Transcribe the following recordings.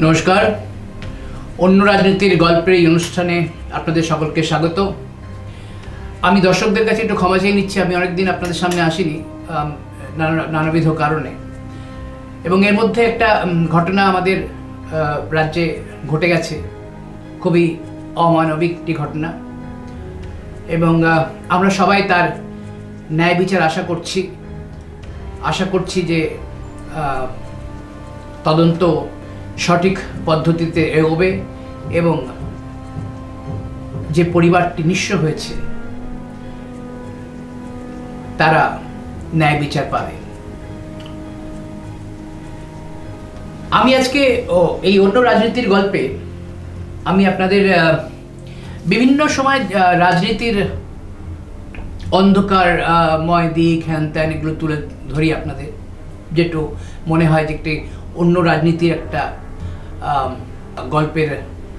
নমস্কার। অন্য রাজনীতির গল্পের এই অনুষ্ঠানে আপনাদের সকলকে স্বাগত। আমি দর্শকদের কাছে একটু ক্ষমা চেয়ে নিচ্ছি, আমি অনেকদিন আপনাদের সামনে আসিনি নানাবিধ কারণে, এবং এর মধ্যে একটা ঘটনা আমাদের রাজ্যে ঘটে গেছে, খুবই অমানবিক একটি ঘটনা, এবং আমরা সবাই তার ন্যায় বিচার আশা করছি যে তদন্ত সঠিক পদ্ধতিতে এগোবে এবং যে পরিবারটি নিঃস্ব হয়েছে তারা ন্যায় বিচার পাবে। আমি আজকে এই অন্য রাজনীতির গল্পে আমি আপনাদের বিভিন্ন সময় রাজনীতির অন্ধকারময় দিক হ্যান ত্যান এগুলো তুলে ধরি আপনাদের, যেটু মনে হয় যে একটি অন্য রাজনীতির একটা গল্পের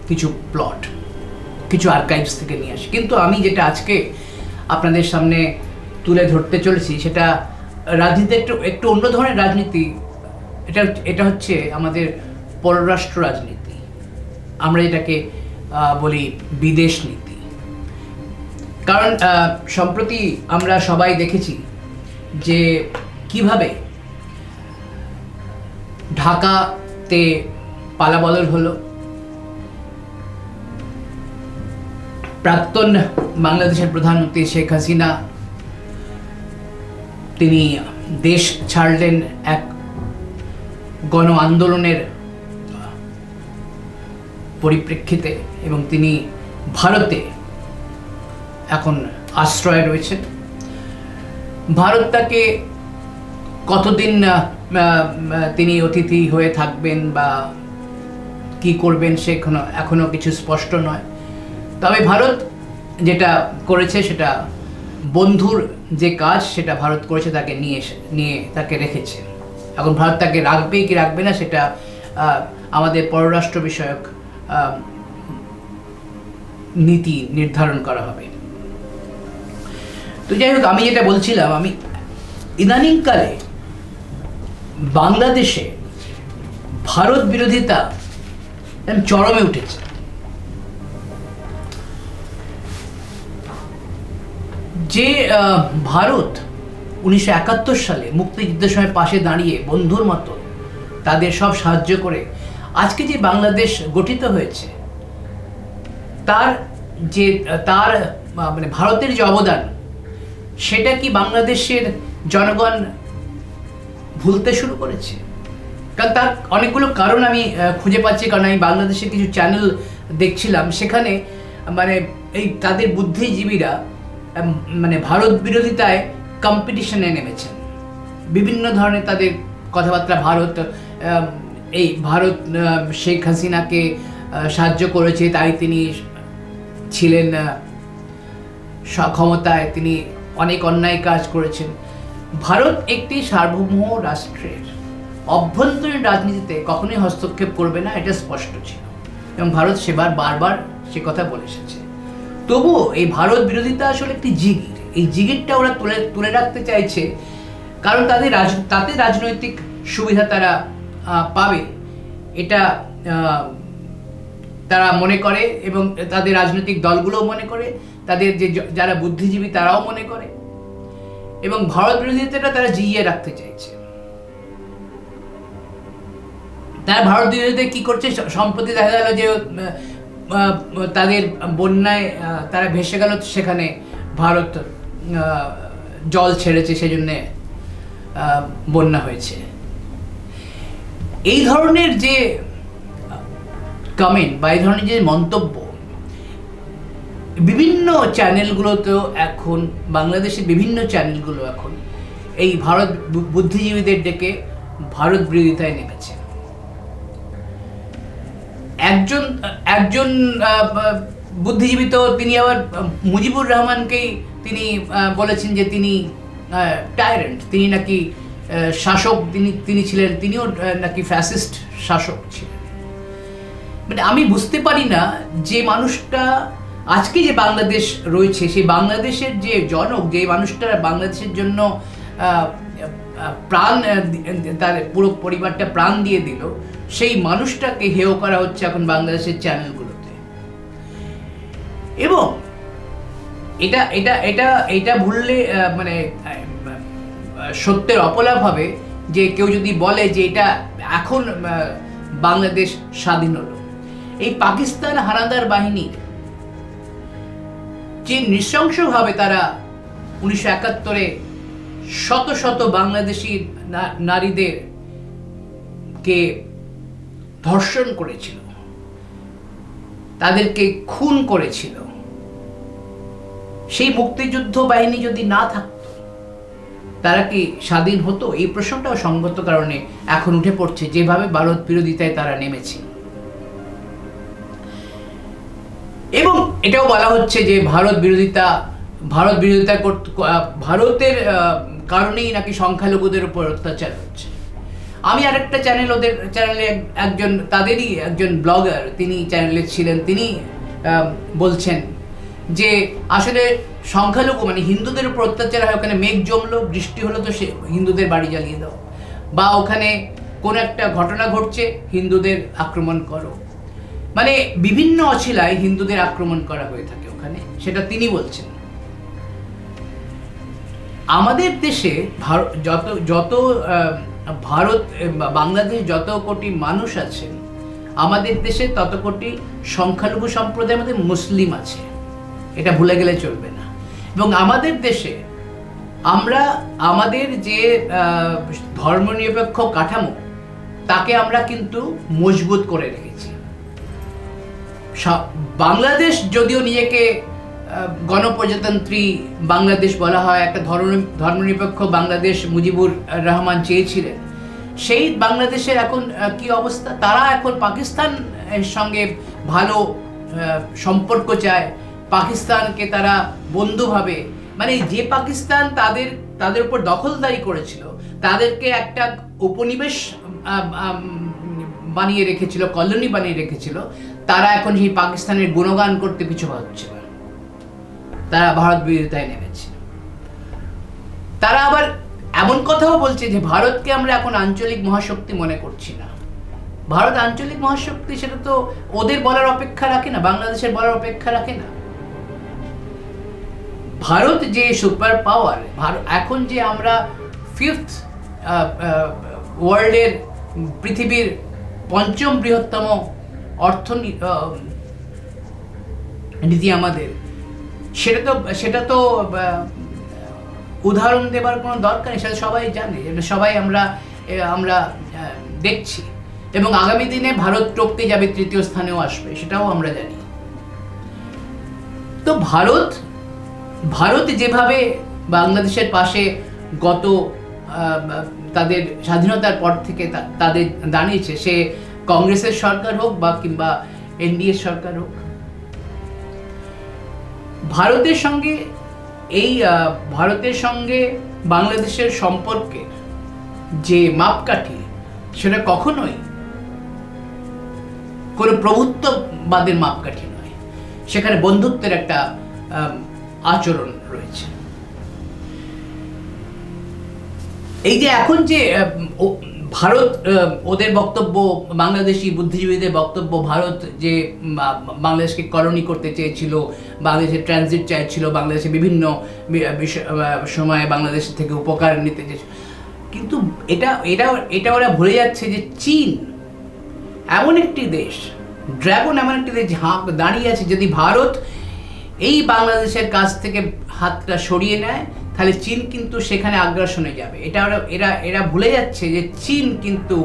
কিছু প্লট, কিছু আর্কাইভস থেকে নিয়ে আসি। কিন্তু আমি যেটা আজকে আপনাদের সামনে তুলে ধরতে চলেছি সেটা রাজনীতি একটু অন্য ধরনের রাজনীতি। এটা হচ্ছে আমাদের পররাষ্ট্র রাজনীতি, আমরা যেটাকে বলি বিদেশ নীতি। কারণ সম্প্রতি আমরা সবাই দেখেছি যে কিভাবে ঢাকাতে পালাবদল হলো। প্রাক্তন বাংলাদেশের প্রধানমন্ত্রী শেখ হাসিনা তিনি দেশ ছাড়লেন এক গণ আন্দোলনের পরিপ্রেক্ষিতে, এবং তিনি ভারতে এখন আশ্রয়ে রয়েছেন। ভারত তাকে কতদিন তিনি অতিথি হয়ে থাকবেন বা কি করবেন সে এখনো কিছু স্পষ্ট নয়। তবে ভারত যেটা করেছে সেটা বন্ধুর যে কাজ সেটা ভারত করেছে, তাকে নিয়ে তাকে রেখেছে। এখন ভারত তাকে রাখবে কি রাখবে না সেটা আমাদের পররাষ্ট্র বিষয়ক নীতি নির্ধারণ করা হবে। তো যাই হোক, আমি যেটা বলছিলাম, আমি ইদানিংকালে বাংলাদেশে ভারত বিরোধিতা চরমে উঠেছে। যে ভারত 1971 সালে মুক্তিযুদ্ধের সময় পাশে দাঁড়িয়ে বন্ধুর মতো তাদের সব সাহায্য করে আজকে যে বাংলাদেশ গঠিত হয়েছে, তার মানে ভারতের যে অবদান সেটা কি বাংলাদেশের জনগণ ভুলতে শুরু করেছে? কারণ তার অনেকগুলো কারণ আমি খুঁজে পাচ্ছি। কারণ আমি বাংলাদেশের কিছু চ্যানেল দেখছিলাম, সেখানে মানে এই তাদের বুদ্ধিজীবীরা মানে ভারত বিরোধিতায় কম্পিটিশনে নেমেছেন। বিভিন্ন ধরনের তাদের কথাবার্তা, ভারত শেখ হাসিনাকে সাহায্য করেছে, তাই তিনি ছিলেন ক্ষমতায়, তিনি অনেক অন্যায় কাজ করেছেন। ভারত একটি সার্বভৌম রাষ্ট্রের অভ্যন্তরীণ রাজনীতিতে কখনোই হস্তক্ষেপ করবে না, এটা স্পষ্ট ছিল, এবং ভারত সেবার বারবার সে কথা বলে এসেছে। তবুও এই ভারত বিরোধিতা আসলে একটি জিগির, এই জিগিরটা ওরা তুলে রাখতে চাইছে, কারণ তাতে রাজনৈতিক সুবিধা তারা পাবে, এটা তারা মনে করে, এবং তাদের রাজনৈতিক দলগুলোও মনে করে, তাদের যারা বুদ্ধিজীবী তারাও মনে করে, এবং ভারত বিরোধিতাটা তারা জিইয়ে রাখতে চাইছে। তারা ভারত বিরোধিতা কি করছে? সম্প্রতি দেখা গেল যে তাদের বন্যায় তারা ভেসে গেল, সেখানে ভারত জল ছেড়েছে, সেজন্য বন্যা হয়েছে। এই ধরনের যে কমেন্ট বা এই ধরনের যে মন্তব্য বিভিন্ন চ্যানেলগুলোতেও এখন, বাংলাদেশের বিভিন্ন চ্যানেলগুলো এখন এই ভারত বুদ্ধিজীবীদের ডেকে ভারত বিরোধিতায় নেমেছে। একজন বুদ্ধিজীবী তো তিনি আবার মুজিবুর রহমানকেই তিনি বলেছেন যে তিনি টাইরেন্ট, তিনি নাকি শাসক, তিনি ছিলেন, তিনিও নাকি ফ্যাসিস্ট শাসক ছিলেন। মানে আমি বুঝতে পারি না যে মানুষটা আজকে যে বাংলাদেশ রয়েছে, সেই বাংলাদেশের যে জনক, যে মানুষটা বাংলাদেশের জন্য প্রাণ তার পুরো পরিবারটা প্রাণ দিয়ে দিল, সেই মানুষটাকে হেয় করা হচ্ছে এখন বাংলাদেশের চ্যানেলগুলোতে। এবং এটা এটা এটা এটা ভুললে মানে সত্যের অপলাপ হবে যে কেউ যদি বলে যে এটা এখন বাংলাদেশ স্বাধীন হলো। এই পাকিস্তান হানাদার বাহিনীর যে নৃশংসভাবে তারা 1971-এ শত শত বাংলাদেশি নারীদেরকে ধর্ষণ করেছিল, তাদেরকে খুন করেছিল, সেই মুক্তিযুদ্ধ বাহিনী যদি না থাকতো তারা কি স্বাধীন হতো? এই প্রশ্নটাও সঙ্গত কারণে এখন উঠে পড়ছে, যেভাবে ভারত বিরোধিতায় তারা নেমেছে। এবং এটাও বলা হচ্ছে যে ভারতের কারণেই নাকি সংখ্যালঘুদের উপর অত্যাচার হচ্ছে। আমি আরেকটা ওদের চ্যানেলে তাদেরই একজন ব্লগার, তিনি চ্যানেলে ছিলেন, তিনি বলছেন যে আসলে সংখ্যালঘু মানে হিন্দুদের উপর অত্যাচার হয়, ওখানে মেঘ জমলো, বৃষ্টি হলো, তো সে হিন্দুদের বাড়ি জ্বালিয়ে দাও, বা ওখানে কোনো একটা ঘটনা ঘটছে, হিন্দুদের আক্রমণ করো, মানে বিভিন্ন অছিলায় হিন্দুদের আক্রমণ করা হয়ে থাকে ওখানে, সেটা তিনি বলছেন। আমাদের দেশে বাংলাদেশ যত কোটি মানুষ আছেন, আমাদের দেশে তত কোটি সংখ্যালঘু সম্প্রদায়ের মধ্যে মুসলিম আছে, এটা ভুলে গেলে চলবে না। এবং আমাদের দেশে আমরা আমাদের যে ধর্মনিরপেক্ষ কাঠামো, তাকে আমরা কিন্তু মজবুত করে রেখেছি। বাংলাদেশ যদিও নিজেকে গণপ্রজাতন্ত্রী বাংলাদেশ বলা হয়, একটা ধর্মনিরপেক্ষ বাংলাদেশ মুজিবুর রহমান চেয়েছিলেন, সেই বাংলাদেশের এখন কি অবস্থা? তারা এখন পাকিস্তানের সঙ্গে ভালো সম্পর্ক চায়, পাকিস্তানকে তারা বন্ধু ভাবে, মানে যে পাকিস্তান তাদের উপর দখলদারি করেছিল, তাদেরকে একটা উপনিবেশ বানিয়ে রেখেছিল, কলোনি বানিয়ে রেখেছিল, তারা এখন সেই পাকিস্তানের গুণগান করতে পিছু হচ্ছে না, তারা ভারত বিরোধিতায় নেমেছে। তারা আবার এমন কথাও বলছে যে ভারতকে আমরা এখন আঞ্চলিক মহাশক্তি মনে করছি না। ভারত আঞ্চলিক মহাশক্তি, সেটা তো ওদের বলার অপেক্ষা রাখে না, বাংলাদেশের বলার অপেক্ষা রাখে না। ভারত যে সুপার পাওয়ার, এখন যে আমরা 5th ওয়ার্ল্ডের, পৃথিবীর 5ম বৃহত্তম অর্থনীতি আমাদের, সেটা তো উদাহরণ দেবার কোনো দরকার নেই, সেটা সবাই জানে, সবাই আমরা দেখছি। এবং আগামী দিনে ভারত টপকে যাবে, 3য় স্থানেও আসবে, সেটাও আমরা জানি। তো ভারত যেভাবে বাংলাদেশের পাশে তাদের স্বাধীনতার পর থেকে তাদের দাঁড়িয়েছে, সে কংগ্রেসের সরকার হোক বা কিংবা এনডিএ সরকার হোক, ভারতের সঙ্গে বাংলাদেশের সম্পর্কের যে মাপকাঠি, সেটা কখনোই কোনো প্রভুত্ববাদের মাপকাঠি নয়, সেখানে বন্ধুত্বের একটা আচরণ রয়েছে। এই যে এখন যে ভারত, ওদের বক্তব্য, বাংলাদেশি বুদ্ধিজীবীদের বক্তব্য, ভারত যে বাংলাদেশকে কলোনি করতে চেয়েছিল, বাংলাদেশের ট্রানজিট চাইছিল, বাংলাদেশে বিভিন্ন সময়ে বাংলাদেশ থেকে উপকার নিতে চেয়েছিল, কিন্তু এটা ওরা ভুলে যাচ্ছে যে চীন এমন একটি দেশ, ড্রাগন এমন একটি দেশ দাঁড়িয়ে আছে, যদি ভারত এই বাংলাদেশের কাছ থেকে হাতটা সরিয়ে নেয়, তাহলে চীন কিন্তু সেখানে আগ্রাসনে যাবে। এরা ভুলে যাচ্ছে যে চীন কিন্তু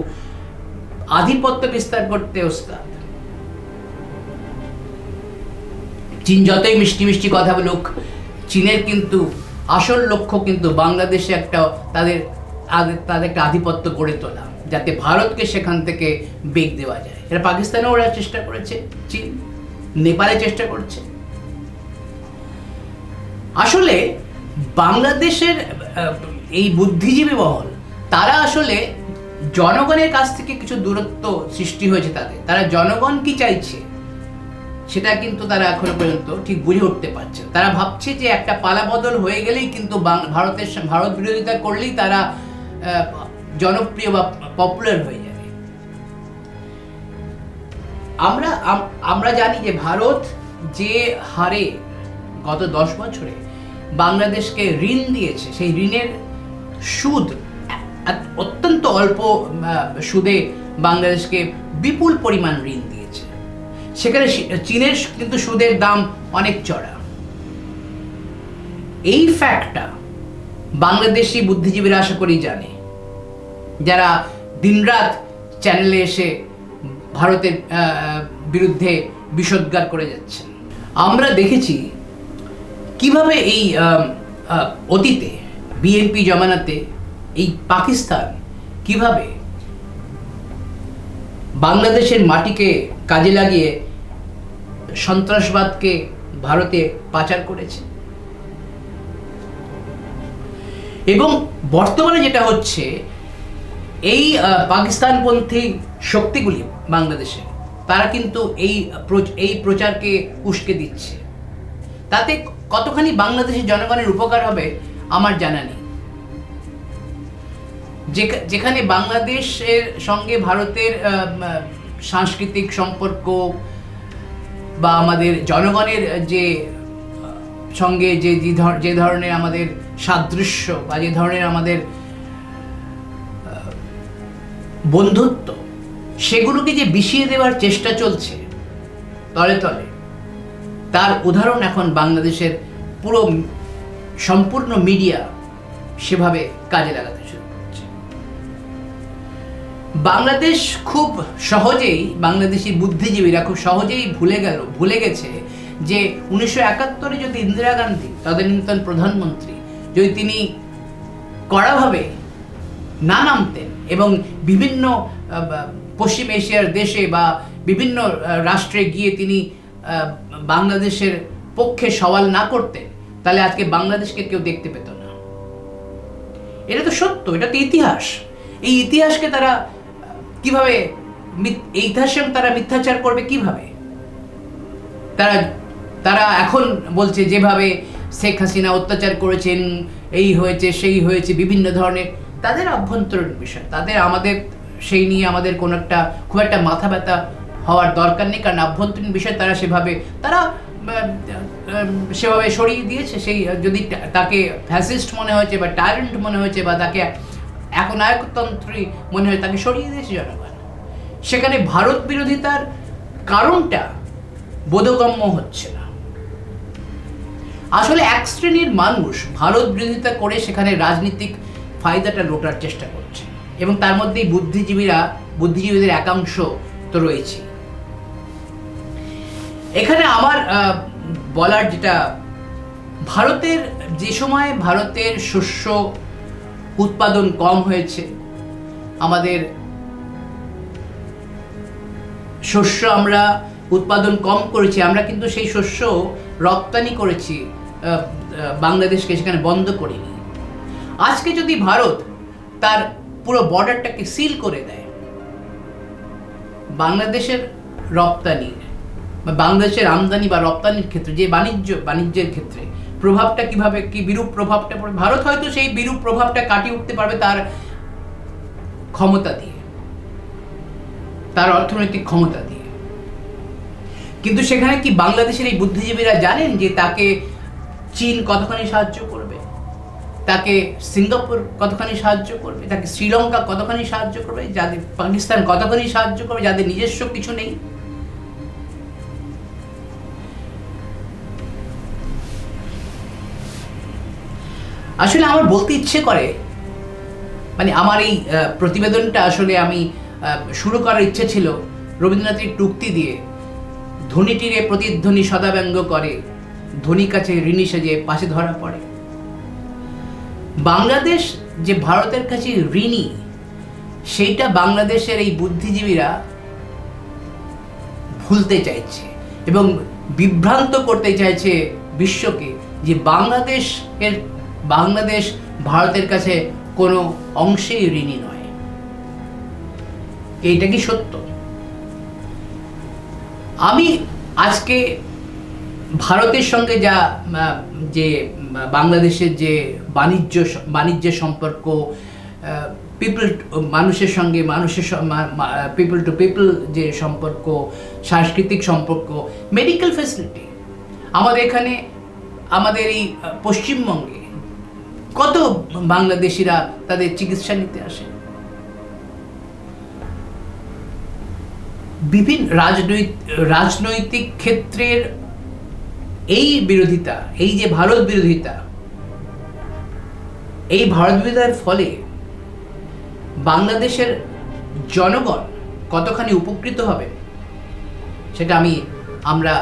আধিপত্য বিস্তার করতে ওস্তাদ। চীন যতই মিষ্টি মিষ্টি কথা বলুক, চীনের কিন্তু আসল লক্ষ্য কিন্তু বাংলাদেশে তাদের একটা আধিপত্য গড়ে তোলা, যাতে ভারতকে সেখান থেকে বেগ দেওয়া যায়। এটা পাকিস্তানেও ওরা চেষ্টা করেছে, চীন নেপালে চেষ্টা করছে। আসলে বাংলাদেশের এই বুদ্ধিজীবী মহল, তারা আসলে জনগণের কাছ থেকে কিছু দূরত্ব সৃষ্টি হয়েছে তারা জনগণ কি চাইছে সেটা কিন্তু তারা এখনো পর্যন্ত ঠিক বুঝে উঠতে পারছে। তারা ভাবছে যে একটা পালাবদল হয়ে গেলেই কিন্তু ভারত বিরোধিতা করলেই তারা জনপ্রিয় বা পপুলার হয়ে যাবে। আমরা জানি যে ভারত যে হারে গত 10 বছরে বাংলাদেশকে ঋণ দিয়েছে, সেই ঋণের সুদ অত্যন্ত অল্প সুদে বাংলাদেশকে বিপুল পরিমাণ ঋণ দিয়েছে। সেখানে চীনের কিন্তু সুদের দাম অনেক চড়া। এই ফ্যাক্টটা বাংলাদেশি বুদ্ধিজীবীরা আশা করি জানে, যারা দিনরাত চ্যানেলে এসে ভারতের বিরুদ্ধে বিষোদ্গার করে যাচ্ছেন। আমরা দেখেছি কিভাবে এই অতীতে বিএনপি জমানাতে এই পাকিস্তান কিভাবে বাংলাদেশের মাটিকে কাজে লাগিয়ে সন্ত্রাসবাদকে ভারতে পাচার করেছে। এবং বর্তমানে যেটা হচ্ছে, এই পাকিস্তানপন্থী শক্তিগুলি বাংলাদেশে তারা কিন্তু এই প্রচারকে উস্কে দিচ্ছে। তাতে কতখানি বাংলাদেশের জনগণের উপকার হবে আমার জানা নেই। যেখানে বাংলাদেশের সঙ্গে ভারতের সাংস্কৃতিক সম্পর্ক বা আমাদের জনগণের সঙ্গে যে ধরনের আমাদের সাদৃশ্য বা যে ধরনের আমাদের বন্ধুত্ব, সেগুলোকে যে বিষিয়ে দেওয়ার চেষ্টা চলছে তলে তলে, তার উদাহরণ এখন বাংলাদেশের সম্পূর্ণ মিডিয়া সেভাবে কাজে লাগাতে শুরু করছে। বাংলাদেশ খুব সহজেই, বাংলাদেশি বুদ্ধিজীবীরা খুব সহজেই ভুলে গেছে যে 1971 যদি ইন্দিরা গান্ধী, তদানীন্তন প্রধানমন্ত্রী, যদি তিনি কড়াভাবে না নামতেন এবং বিভিন্ন পশ্চিম এশিয়ার দেশে বা বিভিন্ন রাষ্ট্রে গিয়ে তিনি বাংলাদেশের পক্ষে সওয়াল না করতেন, তাহলে আজকে বাংলাদেশকে কেউ দেখতে পেত না। এটা তো সত্য, এটা তো ইতিহাস। এই ইতিহাসকে তারা কিভাবে, এই ইতিহাসের তারা মিথ্যাচার করবে কিভাবে? তারা এখন বলছে যেভাবে শেখ হাসিনা অত্যাচার করেছেন, এই হয়েছে সেই হয়েছে, বিভিন্ন ধরনের তাদের অভ্যন্তরীণ বিষয়, আমাদের সেই নিয়ে আমাদের কোনো খুব একটা মাথা ব্যথা হওয়ার দরকার নেই, কারণ অভ্যন্তরীণ বিষয় তারা সেভাবে সরিয়ে দিয়েছে। সেই যদি তাকে ফ্যাসিস্ট মনে হয়েছে বা টায়ারেন্ট মনে হয়েছে বা তাকে এখন নায়কতন্ত্রী মনে হয়, তাকে সরিয়ে দিয়েছে জনগণ। সেখানে ভারত বিরোধিতার কারণটা বোধগম্য হচ্ছে না। আসলে এক শ্রেণীর মানুষ ভারত বিরোধিতা করে সেখানে রাজনীতিক ফায়দাটা লোটার চেষ্টা করছে, এবং তার মধ্যেই বুদ্ধিজীবীদের একাংশ তো রয়েছে। এখানে আমার বলার যেটা, ভারতের যে সময় ভারতের শস্য উৎপাদন কম হয়েছে, আমাদের শস্য আমরা উৎপাদন কম করেছি, আমরা কিন্তু সেই শস্য রপ্তানি করেছি বাংলাদেশকে, সেখানে বন্ধ করিনি। আজকে যদি ভারত তার পুরো বর্ডারটাকে সিল করে দেয়, বাংলাদেশের রপ্তানির বা বাংলাদেশের আমদানি বা রপ্তানির ক্ষেত্রে, যে বাণিজ্যের ক্ষেত্রে প্রভাবটা কি বিরূপ প্রভাবটা পড়বে। ভারত হয়তো সেই বিরূপ প্রভাবটা কাটিয়ে উঠতে পারবে তার ক্ষমতা দিয়ে, তার অর্থনৈতিক ক্ষমতা দিয়ে। কিন্তু সেখানে কি বাংলাদেশের এই বুদ্ধিজীবীরা জানেন যে তাকে চীন কতখানি সাহায্য করবে, তাকে সিঙ্গাপুর কতখানি সাহায্য করবে, তাকে শ্রীলঙ্কা কতখানি সাহায্য করবে, যাদের পাকিস্তান কতখানি সাহায্য করবে, যাদের নিজস্ব কিছু নেই? আসলে আমার বলতে ইচ্ছে করে, মানে আমার এই প্রতিবেদনটা আসলে আমি শুরু করার ইচ্ছে ছিল রবীন্দ্রনাথের উক্তি দিয়ে, ধনীটিরে প্রতিধ্বনি সদা ব্যঙ্গ করে, ধনী কাছে ঋণী সেজে পাশে ধরা পড়ে। বাংলাদেশ যে ভারতের কাছে ঋণী, সেইটা বাংলাদেশের এই বুদ্ধিজীবীরা ভুলতে চাইছে এবং বিভ্রান্ত করতে চাইছে বিশ্বকে যে বাংলাদেশ ভারতের কাছে কোনো অংশেই ঋণী নয়। এইটা কি সত্য? আমি আজকে ভারতের সঙ্গে যে বাংলাদেশের যে বাণিজ্যের সম্পর্ক, পিপল মানুষের সঙ্গে পিপল টু পিপল যে সম্পর্ক, সাংস্কৃতিক সম্পর্ক, মেডিকেল ফ্যাসিলিটি। আমাদের এখানে আমাদের এই পশ্চিমবঙ্গে কত বাংলাদেশিরা তাদের চিকিৎসা নিতে আসে। বিভিন্ন রাজনৈতিক ক্ষেত্রের এই বিরোধিতা, এই যে ভারত বিরোধিতা, এই ভারত বিরোধিতার ফলে বাংলাদেশের জনগণ কতখানি উপকৃত হবে সেটা আমরা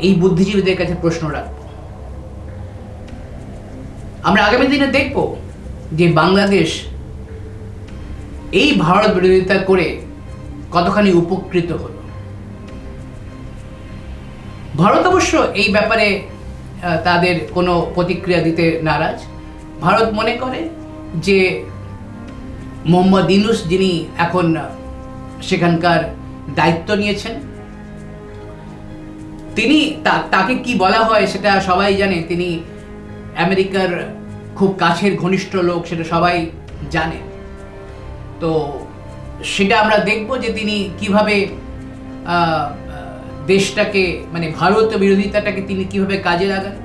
এই বুদ্ধিজীবীদের কাছে প্রশ্ন রাখব। আমরা আগামী দিনে দেখব যে বাংলাদেশ এই ভারত বিরোধিতা করে কতখানি উপকৃত হল। ভারত অবশ্য এই ব্যাপারে তাদের কোনো প্রতিক্রিয়া দিতে নারাজ। ভারত মনে করে যে মোহাম্মদ ইউনূস যিনি এখন সেখানকার দায়িত্ব নিয়েছেন, তিনি তাকে কি বলা হয় সেটা সবাই জানে। তিনি আমেরিকার খুব কাছের ঘনিষ্ঠ লোক, সেটা সবাই জানে। তো সেটা আমরা দেখব যে তিনি কিভাবে দেশটাকে, মানে ভারত বিরোধিতাটাকে তিনি কিভাবে কাজে লাগান।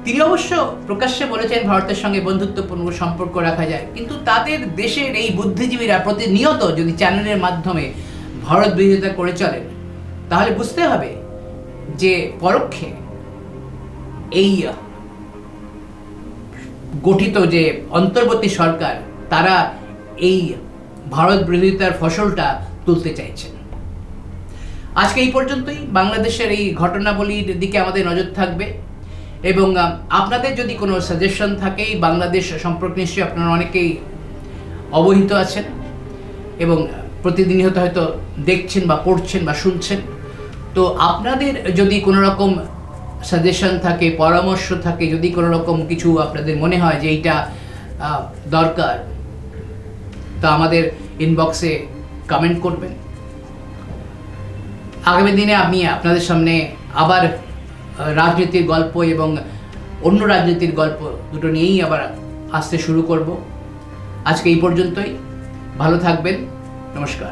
তিনি অবশ্য প্রকাশ্যে বলেছেন ভারতের সঙ্গে বন্ধুত্বপূর্ণ সম্পর্ক রাখা যায়, কিন্তু তাদের দেশের এই বুদ্ধিজীবীরা প্রতিনিয়ত যদি চ্যানেলের মাধ্যমে ভারত বিরোধিতা করে চলেন, তাহলে বুঝতে হবে যে পরোক্ষে এই গঠিত যে অন্তর্বর্তী সরকার, তারা এই ভারত বিরোধিতার ফসলটা তুলতে চাইছেন। আজকে এই পর্যন্তই। বাংলাদেশের এই ঘটনাবলীর দিকে আমাদের নজর থাকবে, এবং আপনাদের যদি কোনো সাজেশন থাকে বাংলাদেশ সম্পর্কে, নিশ্চয়ই আপনারা অনেকেই অবহিত আছেন এবং প্রতিদিনই হয়তো দেখছেন বা পড়ছেন বা শুনছেন। তো আপনাদের যদি কোনো রকম সাজেশন থাকে, পরামর্শ থাকে, যদি কোনো রকম কিছু আপনাদের মনে হয় যে এইটা দরকার, তা আমাদের ইনবক্সে কমেন্ট করবেন। আগামী দিনে আমি আপনাদের সামনে আবার রাজনীতির গল্প এবং অন্য রাজনীতির গল্প দুটো নিয়েই আবার আসতে শুরু করব। আজকে এই পর্যন্তই। ভালো থাকবেন। নমস্কার।